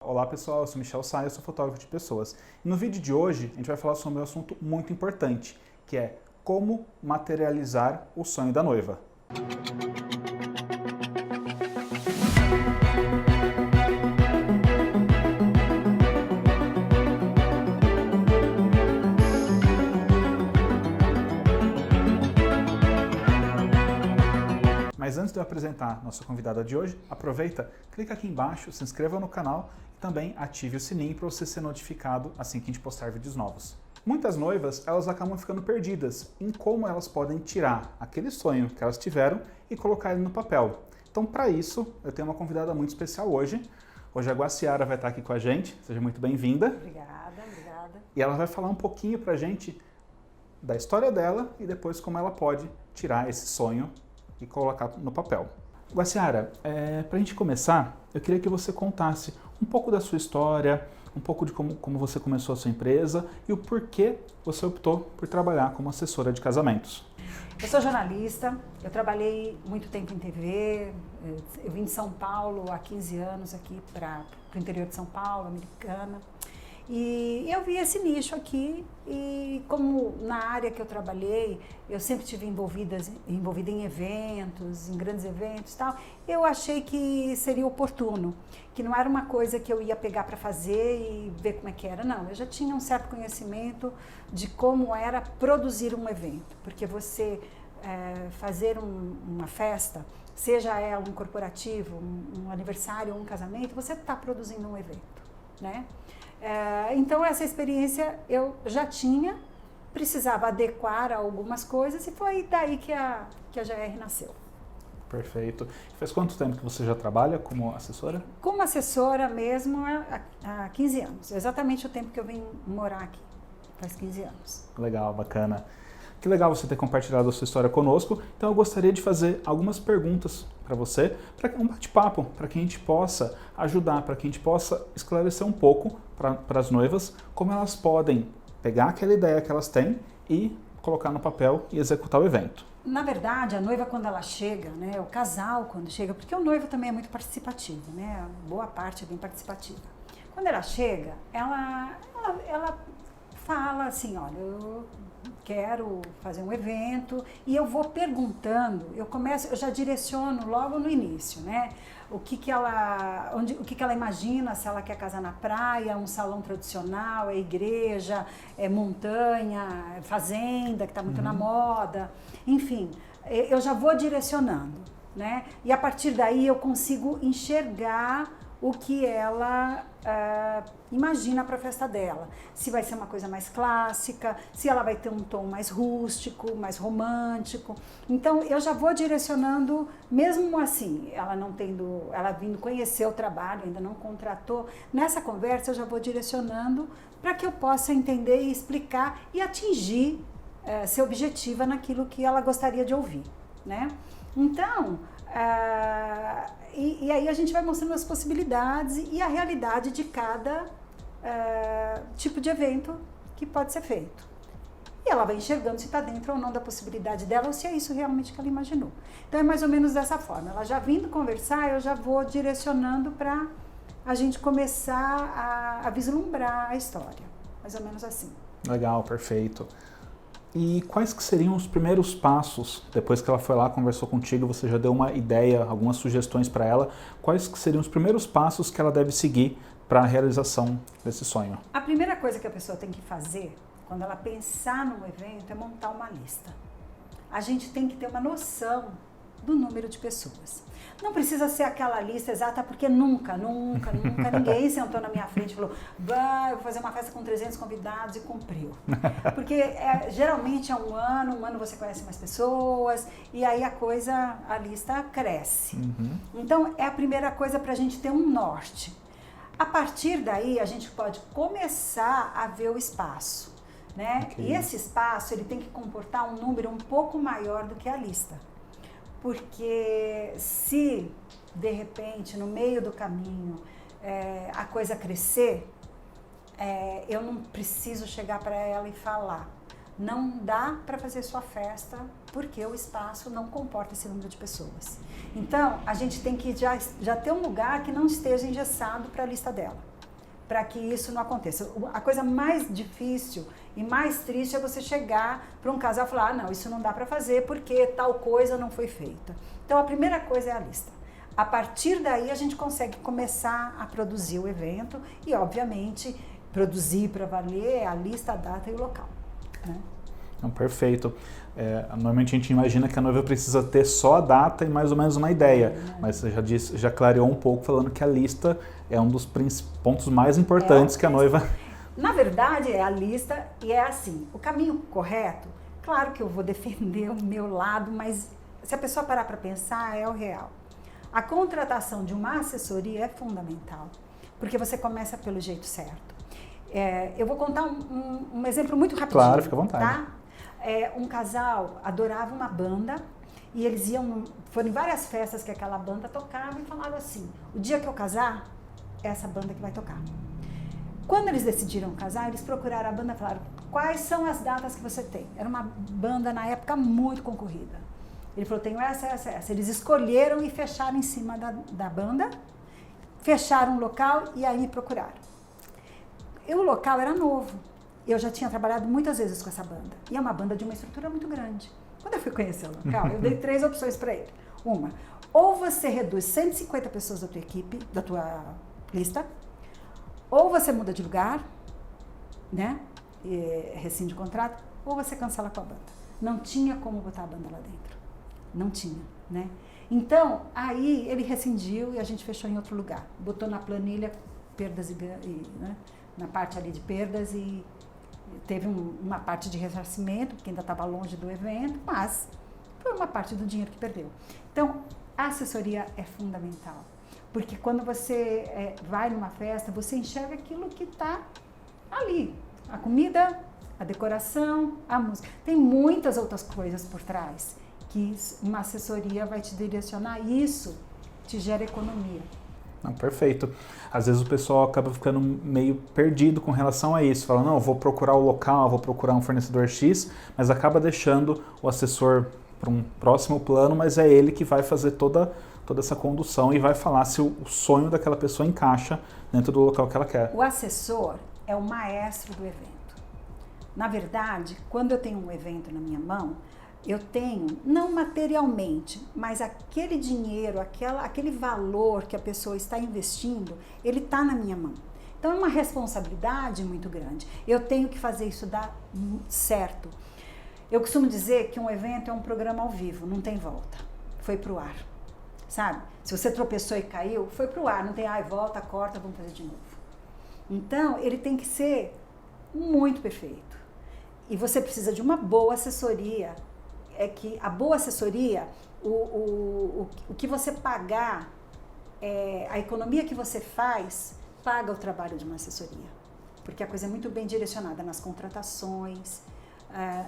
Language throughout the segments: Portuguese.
Olá pessoal, eu sou Michel Sá, eu sou fotógrafo de pessoas. E no vídeo de hoje a gente vai falar sobre um assunto muito importante, que é como materializar o sonho da noiva. Mas antes de eu apresentar nossa convidada de hoje, aproveita, clica aqui embaixo, se inscreva no canal e também ative o sininho para você ser notificado assim que a gente postar vídeos novos. Muitas noivas, elas acabam ficando perdidas em como elas podem tirar aquele sonho que elas tiveram e colocar ele no papel. Então, para isso, eu tenho uma convidada muito especial hoje. Hoje a Guaciara vai estar aqui com a gente, seja muito bem-vinda. Obrigada, obrigada. E ela vai falar um pouquinho para a gente da história dela e depois como ela pode tirar esse sonho e colocar no papel. Guaciara, para a gente começar, eu queria que você contasse um pouco da sua história, um pouco de como você começou a sua empresa e o porquê você optou por trabalhar como assessora de casamentos. Eu sou jornalista, eu trabalhei muito tempo em TV, eu vim de São Paulo há 15 anos aqui para o interior de São Paulo, Americana. E eu vi esse nicho aqui e como na área que eu trabalhei, eu sempre estive envolvida em eventos, em grandes eventos e tal, eu achei que seria oportuno, que não era uma coisa que eu ia pegar para fazer e ver como é que era, não. Eu já tinha um certo conhecimento de como era produzir um evento, porque você fazer uma festa, seja ela um corporativo, um aniversário ou um casamento, você está produzindo um evento, né? Então essa experiência eu já tinha, precisava adequar a algumas coisas e foi daí que a GR nasceu. Perfeito. Faz quanto tempo que você já trabalha como assessora? Como assessora mesmo há 15 anos, exatamente o tempo que eu vim morar aqui, faz 15 anos. Legal, bacana. Que legal você ter compartilhado a sua história conosco. Então eu gostaria de fazer algumas perguntas para você, para um bate-papo, para que a gente possa ajudar, para que a gente possa esclarecer um pouco para as noivas como elas podem pegar aquela ideia que elas têm e colocar no papel e executar o evento. Na verdade, a noiva quando ela chega, né, o casal quando chega, porque o noivo também é muito participativo, né, boa parte é bem participativa. Quando ela chega, ela fala assim, olha, eu quero fazer um evento e eu vou perguntando, eu já direciono logo no início, né? O que ela imagina, se ela quer casar na praia, um salão tradicional, é igreja, é montanha, é fazenda, que está muito na moda, enfim, eu já vou direcionando, né? E a partir daí eu consigo enxergar o que ela imagina para a festa dela. Se vai ser uma coisa mais clássica, se ela vai ter um tom mais rústico, mais romântico. Então eu já vou direcionando, mesmo assim, ela vindo conhecer o trabalho, ainda não contratou, nessa conversa eu já vou direcionando para que eu possa entender e explicar e atingir, ser objetiva naquilo que ela gostaria de ouvir, né? Então, e aí a gente vai mostrando as possibilidades e a realidade de cada tipo de evento que pode ser feito. E ela vai enxergando se está dentro ou não da possibilidade dela ou se é isso realmente que ela imaginou. Então é mais ou menos dessa forma. Ela já vindo conversar, eu já vou direcionando para a gente começar a vislumbrar a história. Mais ou menos assim. Legal, perfeito. E quais que seriam os primeiros passos, depois que ela foi lá, conversou contigo, você já deu uma ideia, algumas sugestões para ela, quais que seriam os primeiros passos que ela deve seguir para a realização desse sonho? A primeira coisa que a pessoa tem que fazer, quando ela pensar num evento, é montar uma lista. A gente tem que ter uma noção do número de pessoas. Não precisa ser aquela lista exata, porque nunca ninguém sentou na minha frente e falou, eu vou fazer uma festa com 300 convidados e cumpriu. Porque geralmente é um ano você conhece mais pessoas e aí a lista cresce. Uhum. Então é a primeira coisa para a gente ter um norte. A partir daí a gente pode começar a ver o espaço, né? Okay. E esse espaço ele tem que comportar um número um pouco maior do que a lista. Porque se, de repente, no meio do caminho, a coisa crescer, eu não preciso chegar para ela e falar. Não dá para fazer sua festa porque o espaço não comporta esse número de pessoas. Então, a gente tem que já ter um lugar que não esteja engessado para a lista dela. para que isso não aconteça. A coisa mais difícil e mais triste é você chegar para um casal e falar, não, isso não dá para fazer porque tal coisa não foi feita. Então, a primeira coisa é a lista. A partir daí, a gente consegue começar a produzir o evento e, obviamente, produzir para valer a lista, a data e o local. Né? Não, perfeito. Normalmente a gente imagina que a noiva precisa ter só a data e mais ou menos uma ideia, mas você já clareou um pouco falando que a lista é um dos pontos mais importantes que a noiva... Na verdade, é a lista e é assim, o caminho correto, claro que eu vou defender o meu lado, mas se a pessoa parar para pensar, é o real. A contratação de uma assessoria é fundamental, porque você começa pelo jeito certo. Eu vou contar um exemplo muito rapidinho. Claro, fica à vontade. Tá? Um casal adorava uma banda e eles foram em várias festas que aquela banda tocava e falavam assim, o dia que eu casar, é essa banda que vai tocar. Quando eles decidiram casar, eles procuraram a banda e falaram, quais são as datas que você tem? Era uma banda na época muito concorrida. Ele falou, tenho essa, essa, essa. Eles escolheram e fecharam em cima da banda, fecharam o local e aí me procuraram. E o local era novo. Eu já tinha trabalhado muitas vezes com essa banda. E é uma banda de uma estrutura muito grande. Quando eu fui conhecer o local, eu dei 3 opções para ele. Uma, ou você reduz 150 pessoas da tua equipe, da tua lista, ou você muda de lugar, né? Rescinde o contrato, ou você cancela com a banda. Não tinha como botar a banda lá dentro. Não tinha, né? Então, aí ele rescindiu e a gente fechou em outro lugar. Botou na planilha perdas né? Na parte ali de perdas e teve uma parte de ressarcimento, porque ainda estava longe do evento, mas foi uma parte do dinheiro que perdeu. Então, a assessoria é fundamental, porque quando você vai numa festa, você enxerga aquilo que está ali, a comida, a decoração, a música. Tem muitas outras coisas por trás que uma assessoria vai te direcionar e isso te gera economia. Não, perfeito. Às vezes o pessoal acaba ficando meio perdido com relação a isso. Fala, não, eu vou procurar o local, vou procurar um fornecedor X, mas acaba deixando o assessor para um próximo plano, mas é ele que vai fazer toda essa condução e vai falar se o sonho daquela pessoa encaixa dentro do local que ela quer. O assessor é o maestro do evento. Na verdade, quando eu tenho um evento na minha mão, eu tenho, não materialmente, mas aquele dinheiro, aquele valor que a pessoa está investindo, ele está na minha mão. Então é uma responsabilidade muito grande. Eu tenho que fazer isso dar certo. Eu costumo dizer que um evento é um programa ao vivo, não tem volta. Foi pro ar, sabe? Se você tropeçou e caiu, foi pro ar, não tem, volta, corta, vamos fazer de novo. Então, ele tem que ser muito perfeito. E você precisa de uma boa assessoria. É que a boa assessoria, o que você pagar, a economia que você faz, paga o trabalho de uma assessoria. Porque a coisa é muito bem direcionada nas contratações,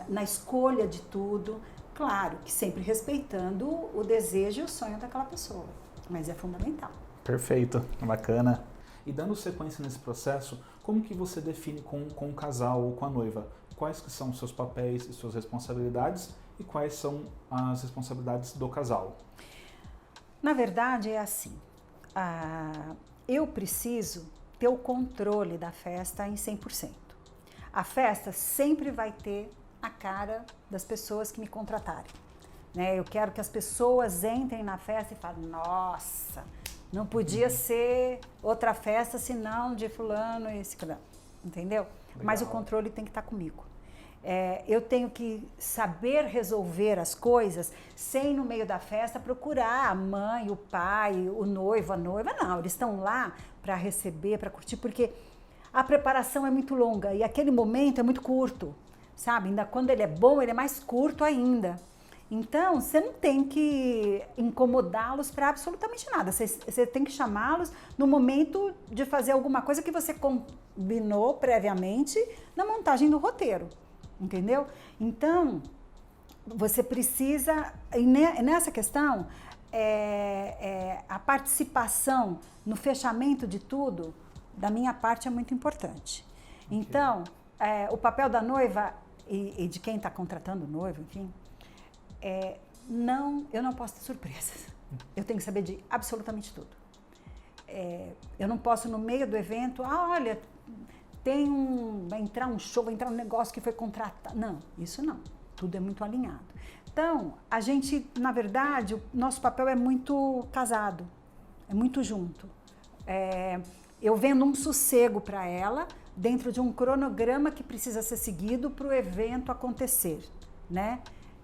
na escolha de tudo. Claro que sempre respeitando o desejo e o sonho daquela pessoa, mas é fundamental. Perfeito, bacana. E dando sequência nesse processo, como que você define com o casal ou com a noiva? Quais que são os seus papéis e suas responsabilidades e quais são as responsabilidades do casal? Na verdade é assim, eu preciso ter o controle da festa em 100%. A festa sempre vai ter a cara das pessoas que me contratarem. Né? Eu quero que as pessoas entrem na festa e falem, nossa, não podia ser outra festa senão de fulano e ciclano, entendeu? Legal. Mas o controle tem que estar comigo. Eu tenho que saber resolver as coisas sem, no meio da festa, procurar a mãe, o pai, o noivo, a noiva. Não, eles estão lá para receber, para curtir, porque a preparação é muito longa e aquele momento é muito curto, sabe? Ainda quando ele é bom, ele é mais curto ainda. Então, você não tem que incomodá-los para absolutamente nada. Você tem que chamá-los no momento de fazer alguma coisa que você combinou previamente na montagem do roteiro. Entendeu? Então, você precisa, e nessa questão, a participação no fechamento de tudo, da minha parte, é muito importante. Okay. Então, o papel da noiva e de quem está contratando o noivo, enfim, eu não posso ter surpresas. Eu tenho que saber de absolutamente tudo. eu não posso no meio do evento, olha, vai entrar um show, vai entrar um negócio que foi contratado. Não, isso não. Tudo é muito alinhado. Então, a gente, na verdade, o nosso papel é muito casado, é muito junto. Eu vendo um sossego para ela, dentro de um cronograma que precisa ser seguido para o evento acontecer, né?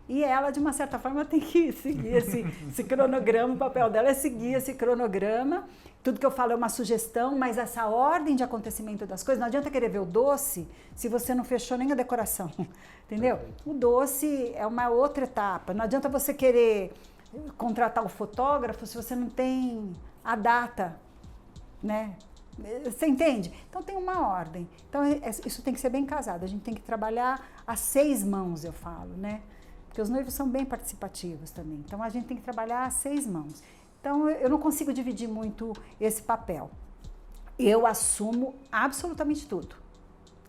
E ela, de uma certa forma, tem que seguir esse cronograma, o papel dela é seguir esse cronograma. Tudo que eu falo é uma sugestão, mas essa ordem de acontecimento das coisas, não adianta querer ver o doce se você não fechou nem a decoração, entendeu? O doce é uma outra etapa, não adianta você querer contratar o fotógrafo se você não tem a data, né? Você entende? Então tem uma ordem. Então isso tem que ser bem casado, a gente tem que trabalhar a 6 mãos, eu falo, né? Porque os noivos são bem participativos também. Então a gente tem que trabalhar a 6 mãos. Então eu não consigo dividir muito esse papel. Eu assumo absolutamente tudo.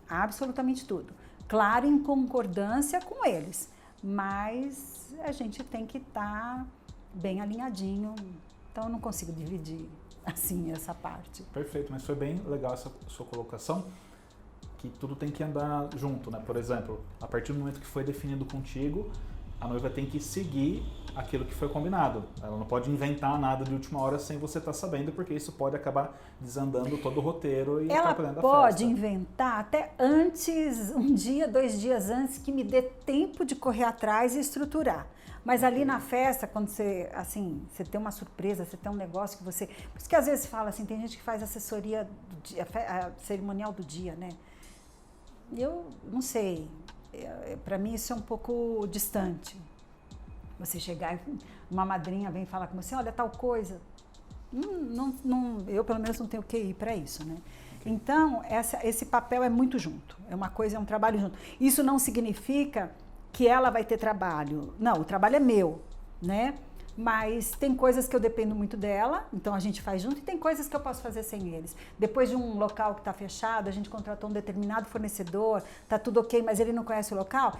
Absolutamente tudo. Claro, em concordância com eles. Mas a gente tem que estar bem alinhadinho. Então eu não consigo dividir assim essa parte. Perfeito, mas foi bem legal essa sua colocação, que tudo tem que andar junto, né? Por exemplo, a partir do momento que foi definido contigo, a noiva tem que seguir aquilo que foi combinado. Ela não pode inventar nada de última hora sem você estar sabendo, porque isso pode acabar desandando todo o roteiro e atrapalhando a festa. Ela pode inventar até antes, 1 dia, 2 dias antes, que me dê tempo de correr atrás e estruturar. Mas ali na festa, quando você, assim, você tem uma surpresa, você tem um negócio que você... Por isso que às vezes fala assim, tem gente que faz assessoria, a cerimonial do dia, né? Eu não sei, para mim isso é um pouco distante. Você chegar e uma madrinha vem falar com você, olha, tal coisa. Eu pelo menos não tenho QI para isso, né? Então, esse papel é muito junto, é uma coisa, é um trabalho junto. Isso não significa que ela vai ter trabalho. Não, o trabalho é meu, né? Mas tem coisas que eu dependo muito dela, então a gente faz junto, e tem coisas que eu posso fazer sem eles. Depois de um local que está fechado, a gente contratou um determinado fornecedor, está tudo ok, mas ele não conhece o local,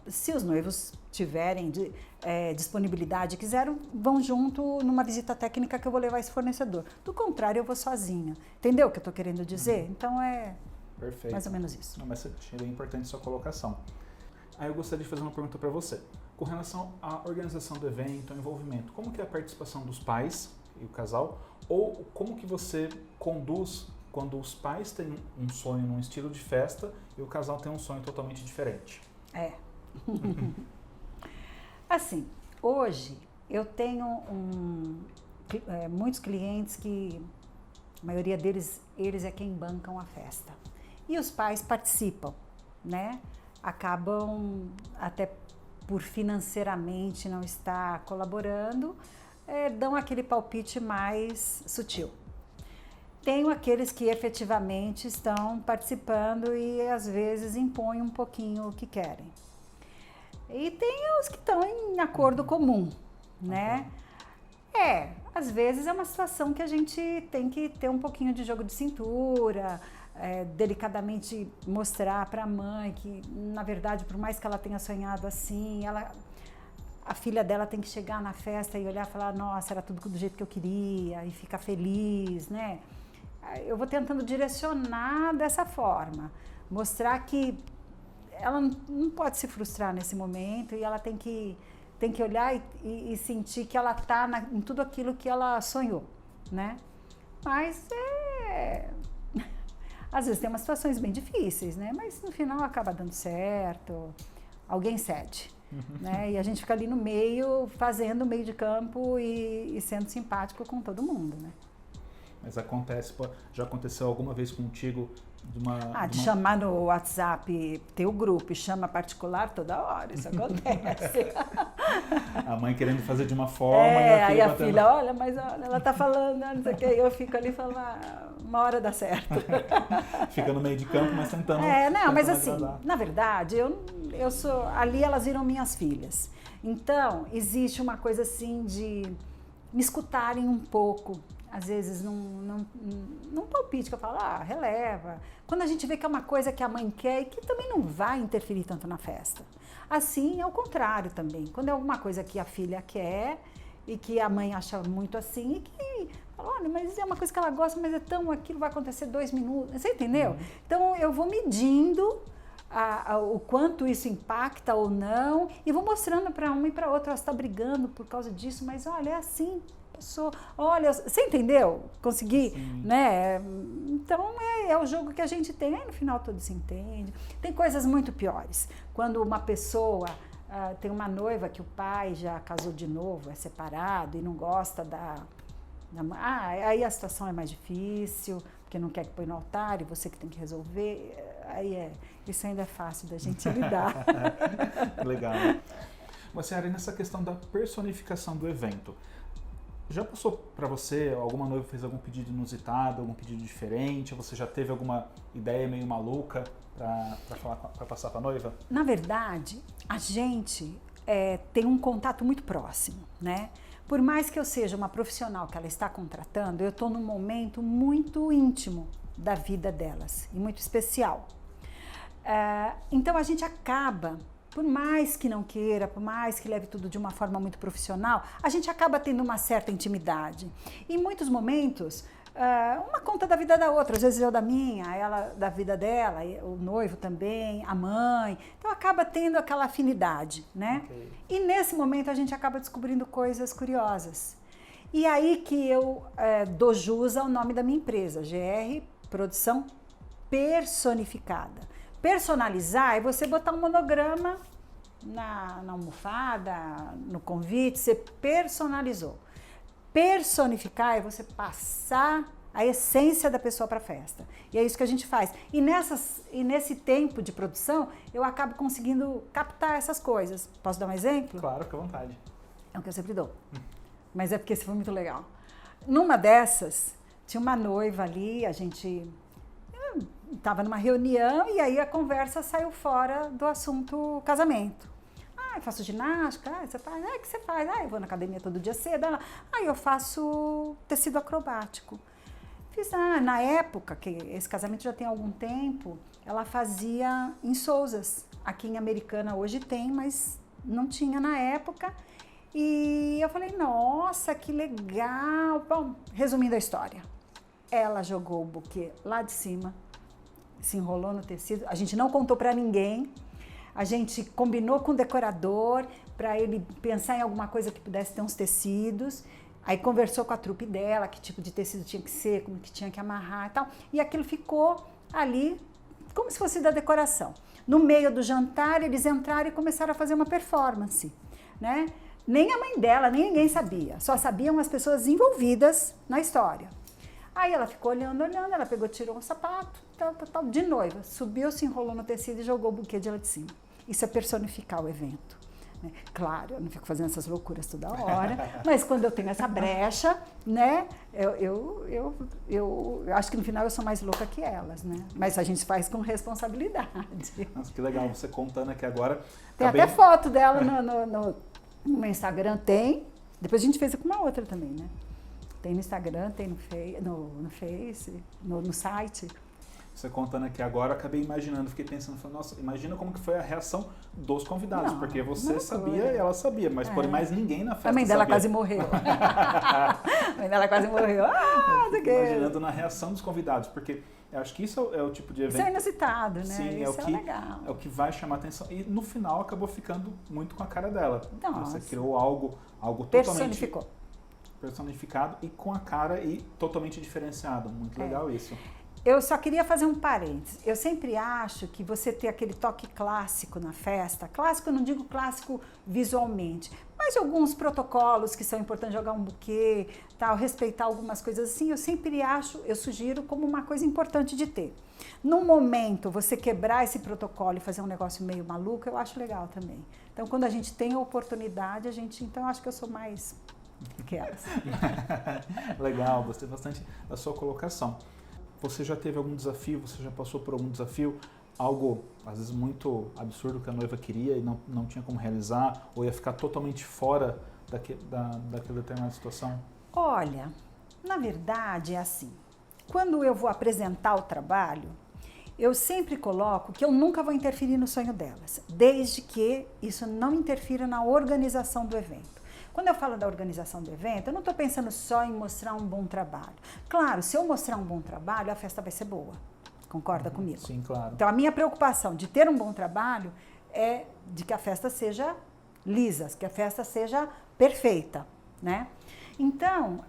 se os noivos tiverem disponibilidade e quiserem, vão junto numa visita técnica que eu vou levar esse fornecedor. Do contrário, eu vou sozinha. Entendeu o que eu estou querendo dizer? Então Perfeito. Mais ou menos isso. Não, mas achei bem importante a sua colocação. Aí eu gostaria de fazer uma pergunta para você. Com relação à organização do evento, ao envolvimento, como que é a participação dos pais e o casal? Ou como que você conduz quando os pais têm um sonho num estilo de festa e o casal tem um sonho totalmente diferente? Assim, hoje eu tenho muitos clientes que, a maioria deles, eles é quem bancam a festa. E os pais participam, né? Acabam até por financeiramente não estar colaborando, dão aquele palpite mais sutil. Tenho aqueles que efetivamente estão participando e às vezes impõem um pouquinho o que querem. E tem os que estão em acordo comum, né? Às vezes é uma situação que a gente tem que ter um pouquinho de jogo de cintura, delicadamente mostrar para a mãe que, na verdade, por mais que ela tenha sonhado assim, a filha dela tem que chegar na festa e olhar e falar, nossa, era tudo do jeito que eu queria, e ficar feliz, né? Eu vou tentando direcionar dessa forma, mostrar que ela não pode se frustrar nesse momento e ela tem que olhar e sentir que ela está em tudo aquilo que ela sonhou, né? Mas às vezes tem umas situações bem difíceis, né? Mas no final acaba dando certo, alguém cede, né? E a gente fica ali no meio, fazendo o meio de campo e sendo simpático com todo mundo, né? Mas já aconteceu alguma vez contigo de chamar no WhatsApp, ter o grupo e chama particular toda hora, isso acontece. A mãe querendo fazer de uma forma aí a filha, olha, ela tá falando, não sei o que, eu fico ali falando, uma hora dá certo. Fica no meio de campo, mas tentando mas assim, agradar. Na verdade, eu sou, ali elas viram minhas filhas. Então, existe uma coisa assim de me escutarem um pouco, às vezes num palpite que eu falo, releva. Quando a gente vê que é uma coisa que a mãe quer e que também não vai interferir tanto na festa. Assim, é o contrário também. Quando é alguma coisa que a filha quer e que a mãe acha muito assim, e que Falo, olha, mas é uma coisa que ela gosta, mas é tão, aquilo vai acontecer 2 minutos. Você entendeu? Então eu vou medindo o quanto isso impacta ou não e vou mostrando para uma e para outra, você está brigando por causa disso, mas olha, é assim, passou, olha, você entendeu? Consegui, né? Então é o jogo que a gente tem, aí no final todo se entende. Tem coisas muito piores, quando uma pessoa tem uma noiva que o pai já casou de novo, é separado e não gosta aí a situação é mais difícil, porque não quer que põe no altar e você que tem que resolver, isso ainda é fácil da gente lidar. Legal. Você, Ari, nessa questão da personificação do evento, já passou para você, alguma noiva fez algum pedido inusitado, algum pedido diferente, ou você já teve alguma ideia meio maluca para passar para a noiva? Na verdade, a gente tem um contato muito próximo, né? Por mais que eu seja uma profissional que ela está contratando, eu estou num momento muito íntimo da vida delas e muito especial. Então a gente acaba, por mais que não queira, por mais que leve tudo de uma forma muito profissional, a gente acaba tendo uma certa intimidade. Em muitos momentos, uma conta da vida da outra, às vezes eu da minha, ela da vida dela, o noivo também, a mãe. Então acaba tendo aquela afinidade, né? Okay. E nesse momento a gente acaba descobrindo coisas curiosas. E aí que eu dou jus ao nome da minha empresa, GR Produção Personificada. Personalizar é você botar um monograma na almofada, no convite, você personalizou. Personificar é você passar a essência da pessoa para a festa. E é isso que a gente faz. E nesse tempo de produção, eu acabo conseguindo captar essas coisas. Posso dar um exemplo? Claro, fica à vontade. É o que eu sempre dou. Mas é porque isso foi muito legal. Numa dessas, tinha uma noiva ali, a gente estava numa reunião e aí a conversa saiu fora do assunto casamento. Eu faço ginástica, você faz? O que você faz? Eu vou na academia todo dia cedo. Eu faço tecido acrobático. Fiz, na época, que esse casamento já tem algum tempo, ela fazia em Souzas. Aqui em Americana hoje tem, mas não tinha na época. E eu falei, nossa, que legal. Bom, resumindo a história, ela jogou o buquê lá de cima, se enrolou no tecido, a gente não contou para ninguém. A gente combinou com o decorador para ele pensar em alguma coisa que pudesse ter uns tecidos. Aí conversou com a trupe dela, que tipo de tecido tinha que ser, como que tinha que amarrar e tal. E aquilo ficou ali como se fosse da decoração. No meio do jantar, eles entraram e começaram a fazer uma performance, né? Nem a mãe dela, nem ninguém sabia. Só sabiam as pessoas envolvidas na história. Aí ela ficou olhando, ela pegou, tirou um sapato, tal, de noiva. Subiu, se enrolou no tecido e jogou o buquê de lá de cima. Isso é personificar o evento. Né? Claro, eu não fico fazendo essas loucuras toda hora, mas quando eu tenho essa brecha, né, eu acho que no final eu sou mais louca que elas, né? Mas a gente faz com responsabilidade. Nossa, que legal, você contando aqui agora. Tem até foto dela no meu Instagram, tem. Depois a gente fez com uma outra também, né? Tem no Instagram, tem no Face, no site. Você contando aqui agora, eu acabei imaginando, fiquei pensando, nossa, imagina como que foi a reação dos convidados, porque você sabia e ela sabia, mas por mais ninguém na festa sabia. A mãe dela sabia. quase morreu. A mãe dela quase morreu. Imaginando na reação dos convidados, porque eu acho que isso é o tipo de evento... Isso é inusitado, né? Sim, isso legal. É o que vai chamar atenção. E no final acabou ficando muito com a cara dela. Nossa. Você criou algo totalmente... personificado e com a cara e totalmente diferenciado. Muito legal isso. Eu só queria fazer um parênteses. Eu sempre acho que você ter aquele toque clássico na festa, clássico eu não digo clássico visualmente, mas alguns protocolos que são importantes, jogar um buquê, tal, respeitar algumas coisas assim, eu sempre acho, eu sugiro como uma coisa importante de ter. Num momento, você quebrar esse protocolo e fazer um negócio meio maluco, eu acho legal também. Então, quando a gente tem a oportunidade, então eu acho que eu sou mais que elas. Legal, gostei bastante da sua colocação. Você já teve algum desafio, você já passou por algum desafio, algo às vezes muito absurdo que a noiva queria e não tinha como realizar, ou ia ficar totalmente fora daquela determinada situação? Olha, na verdade é assim, quando eu vou apresentar o trabalho, eu sempre coloco que eu nunca vou interferir no sonho delas, desde que isso não interfira na organização do evento. Quando eu falo da organização do evento, eu não estou pensando só em mostrar um bom trabalho. Claro, se eu mostrar um bom trabalho, a festa vai ser boa. Concorda comigo? Sim, claro. Então, a minha preocupação de ter um bom trabalho é de que a festa seja lisa, que a festa seja perfeita, né? Então,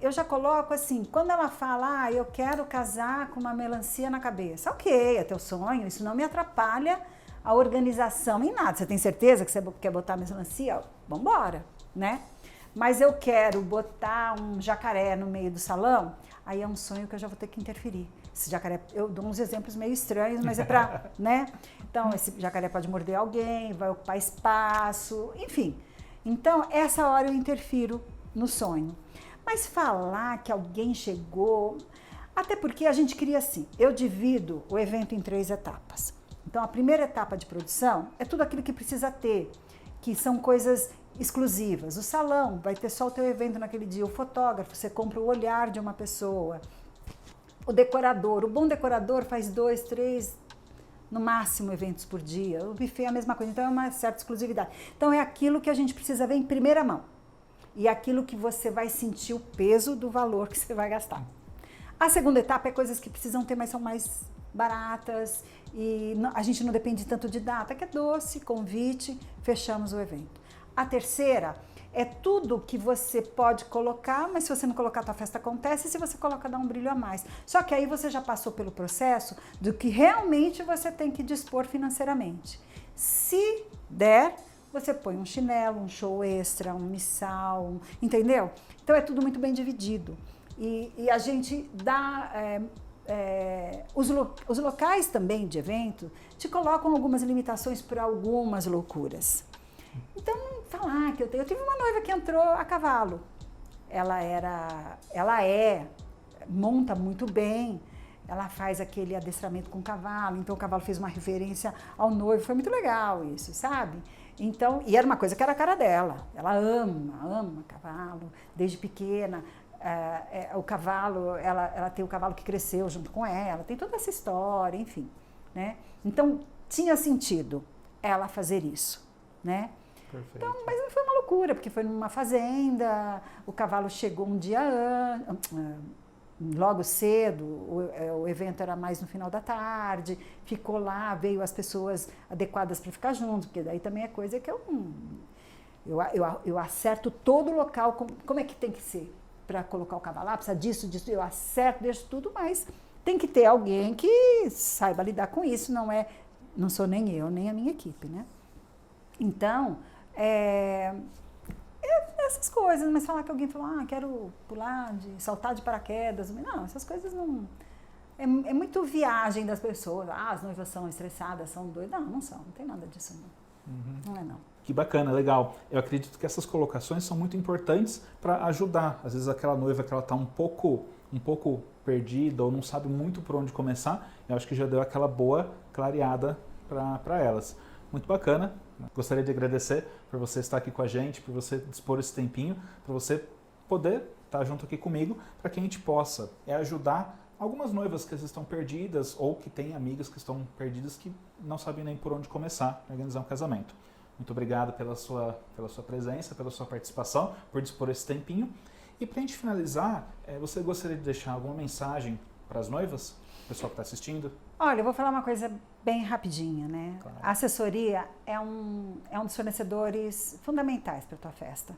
eu já coloco assim, quando ela fala, eu quero casar com uma melancia na cabeça. Ok, é teu sonho, isso não me atrapalha a organização em nada. Você tem certeza que você quer botar melancia? Vamos embora, né? Mas eu quero botar um jacaré no meio do salão, aí é um sonho que eu já vou ter que interferir. Esse jacaré, eu dou uns exemplos meio estranhos, mas é pra, né? Então, esse jacaré pode morder alguém, vai ocupar espaço, enfim. Então, essa hora eu interfiro no sonho. Mas falar que alguém chegou... Até porque a gente cria assim, eu divido o evento em 3 etapas. Então, a primeira etapa de produção é tudo aquilo que precisa ter, que são coisas exclusivas. O salão vai ter só o teu evento naquele dia, o fotógrafo, você compra o olhar de uma pessoa. O decorador, o bom decorador faz 2, 3, no máximo eventos por dia. O buffet é a mesma coisa, então é uma certa exclusividade. Então é aquilo que a gente precisa ver em primeira mão. E aquilo que você vai sentir o peso do valor que você vai gastar. A segunda etapa é coisas que precisam ter, mas são mais baratas e a gente não depende tanto de data, que é doce, convite, fechamos o evento. A terceira é tudo que você pode colocar, mas se você não colocar, a tua festa acontece, e se você colocar, dá um brilho a mais. Só que aí você já passou pelo processo do que realmente você tem que dispor financeiramente. Se der, você põe um chinelo, um show extra, um missal, entendeu? Então é tudo muito bem dividido. E a gente dá... os locais também de evento te colocam algumas limitações para algumas loucuras. Então, falar que eu tive uma noiva que entrou a cavalo. Ela monta muito bem, ela faz aquele adestramento com o cavalo, então o cavalo fez uma referência ao noivo, foi muito legal isso, sabe? Então, e era uma coisa que era a cara dela, ela ama cavalo, desde pequena. O cavalo, ela tem o cavalo que cresceu junto com ela, tem toda essa história, enfim, né? Então, tinha sentido ela fazer isso, né? Perfeito. Então, mas não foi uma loucura, porque foi numa fazenda, o cavalo chegou um dia logo cedo, o evento era mais no final da tarde, ficou lá, veio as pessoas adequadas para ficar junto, porque daí também é coisa que eu acerto todo o local, como é que tem que ser para colocar o cavalo lá, precisa disso, eu acerto, deixo tudo, mas tem que ter alguém que saiba lidar com isso, não sou nem eu, nem a minha equipe, né? Então, essas coisas, mas falar que alguém falou, quero pular, saltar de paraquedas, não, essas coisas não... É muito viagem das pessoas, as noivas são estressadas, são doidas, não são, não tem nada disso não, não é não. Que bacana, legal. Eu acredito que essas colocações são muito importantes para ajudar, às vezes aquela noiva que ela está um pouco perdida ou não sabe muito por onde começar, eu acho que já deu aquela boa clareada para elas. Muito bacana. Gostaria de agradecer por você estar aqui com a gente, por você dispor esse tempinho, para você poder estar junto aqui comigo, para que a gente possa ajudar algumas noivas que estão perdidas ou que têm amigas que estão perdidas que não sabem nem por onde começar a organizar um casamento. Muito obrigado pela sua presença, pela sua participação, por dispor esse tempinho. E para a gente finalizar, você gostaria de deixar alguma mensagem para as noivas, o pessoal que está assistindo? Olha, eu vou falar uma coisa bem rapidinha, né? Claro. A assessoria é um dos fornecedores fundamentais para a tua festa.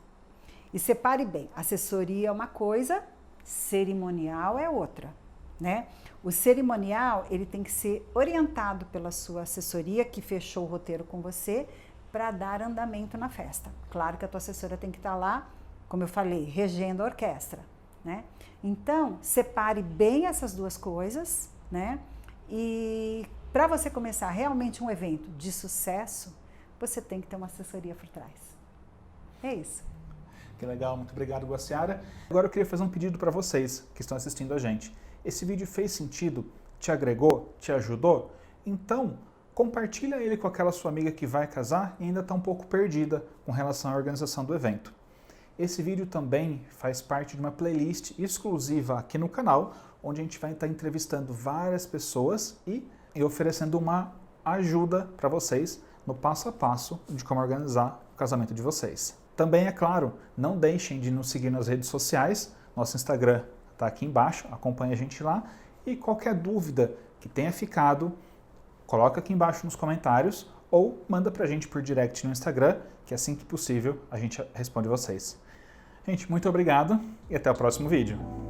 E separe bem, assessoria é uma coisa, cerimonial é outra, né? O cerimonial, ele tem que ser orientado pela sua assessoria, que fechou o roteiro com você, para dar andamento na festa. Claro que a tua assessora tem que estar lá, como eu falei, regendo a orquestra, né? Então, separe bem essas duas coisas, né? E para você começar realmente um evento de sucesso, você tem que ter uma assessoria por trás. É isso. Que legal, muito obrigado, Guaciara. Agora eu queria fazer um pedido para vocês que estão assistindo a gente. Esse vídeo fez sentido? Te agregou? Te ajudou? Então, compartilha ele com aquela sua amiga que vai casar e ainda está um pouco perdida com relação à organização do evento. Esse vídeo também faz parte de uma playlist exclusiva aqui no canal, onde a gente vai estar entrevistando várias pessoas e oferecendo uma ajuda para vocês no passo a passo de como organizar o casamento de vocês. Também, é claro, não deixem de nos seguir nas redes sociais. Nosso Instagram está aqui embaixo, acompanhe a gente lá. E qualquer dúvida que tenha ficado, coloca aqui embaixo nos comentários ou manda pra gente por direct no Instagram, que assim que possível a gente responde vocês. Gente, muito obrigado e até o próximo vídeo.